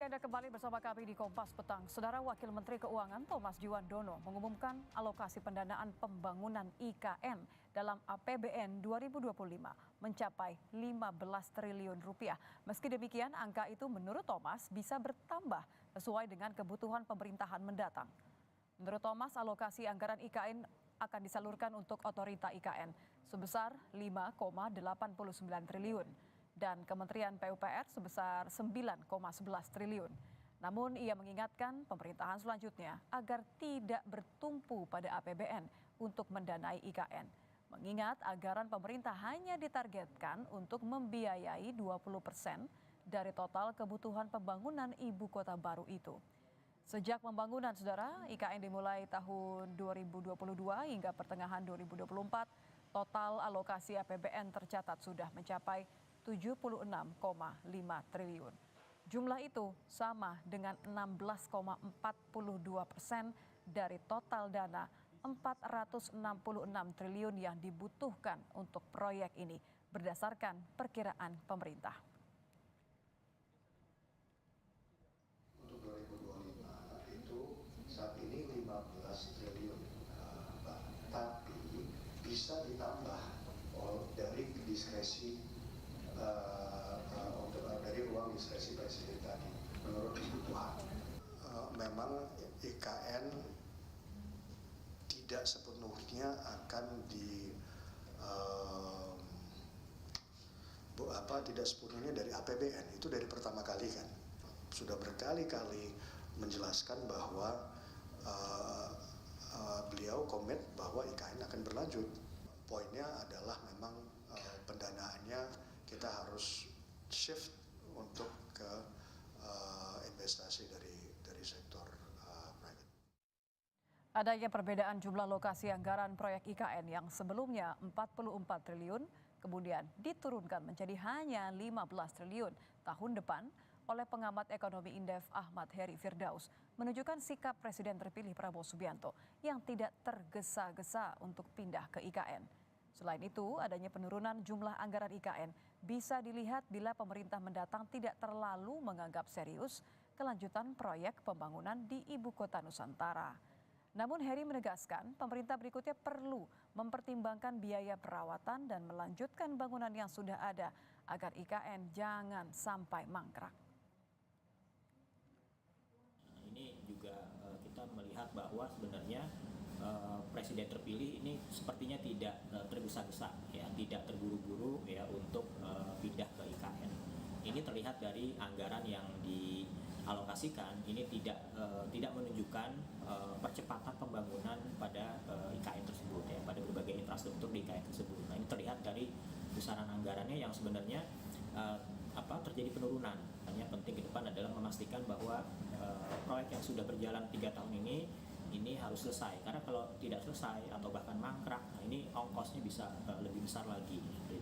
Anda kembali bersama kami di Kompas Petang. Saudara Wakil Menteri Keuangan Thomas Juwandono mengumumkan alokasi pendanaan pembangunan IKN dalam APBN 2025 mencapai 15 triliun rupiah. Meski demikian, angka itu menurut Thomas bisa bertambah sesuai dengan kebutuhan pemerintahan mendatang. Menurut Thomas, alokasi anggaran IKN akan disalurkan untuk otorita IKN sebesar 5,89 triliun. Dan Kementerian PUPR sebesar 9,11 triliun. Namun ia mengingatkan pemerintahan selanjutnya agar tidak bertumpu pada APBN untuk mendanai IKN. Mengingat anggaran pemerintah hanya ditargetkan untuk membiayai 20% dari total kebutuhan pembangunan ibu kota baru itu. Sejak pembangunan, saudara, IKN dimulai tahun 2022 hingga pertengahan 2024, total alokasi APBN tercatat sudah mencapai 76,5 triliun. Jumlah itu sama dengan 16,42% dari total dana 466 triliun yang dibutuhkan untuk proyek ini berdasarkan perkiraan pemerintah. Untuk 2025 itu saat ini 15 triliun, tapi bisa ditambah dari diskresi dari ruang diskresi presiden tadi menurut kebutuhan. Memang IKN tidak sepenuhnya akan tidak sepenuhnya dari APBN, itu dari pertama kali kan sudah berkali-kali menjelaskan bahwa beliau komit bahwa IKN akan berlanjut. Poinnya adalah memang pendanaannya kita harus shift untuk ke investasi dari sektor private. Adanya perbedaan jumlah lokasi anggaran proyek IKN yang sebelumnya 44 triliun, kemudian diturunkan menjadi hanya 15 triliun tahun depan oleh pengamat ekonomi Indef Ahmad Heri Firdaus, menunjukkan sikap Presiden terpilih Prabowo Subianto yang tidak tergesa-gesa untuk pindah ke IKN. Selain itu, adanya penurunan jumlah anggaran IKN bisa dilihat bila pemerintah mendatang tidak terlalu menganggap serius kelanjutan proyek pembangunan di Ibu Kota Nusantara. Namun Heri menegaskan pemerintah berikutnya perlu mempertimbangkan biaya perawatan dan melanjutkan bangunan yang sudah ada agar IKN jangan sampai mangkrak. Ini juga kita melihat bahwa sebenarnya Presiden terpilih ini sepertinya tidak tergesa-gesa, ya, tidak terburu-buru ya untuk pindah ke IKN. Ini terlihat dari anggaran yang dialokasikan ini tidak menunjukkan percepatan pembangunan pada IKN tersebut, ya, pada berbagai infrastruktur di IKN tersebut. Nah, ini terlihat dari besaran anggarannya yang sebenarnya terjadi penurunan. Hanya penting ke depan adalah memastikan bahwa proyek yang sudah berjalan 3 tahun ini harus selesai, karena kalau tidak selesai atau bahkan mangkrak, nah ini ongkosnya bisa lebih besar lagi gitu.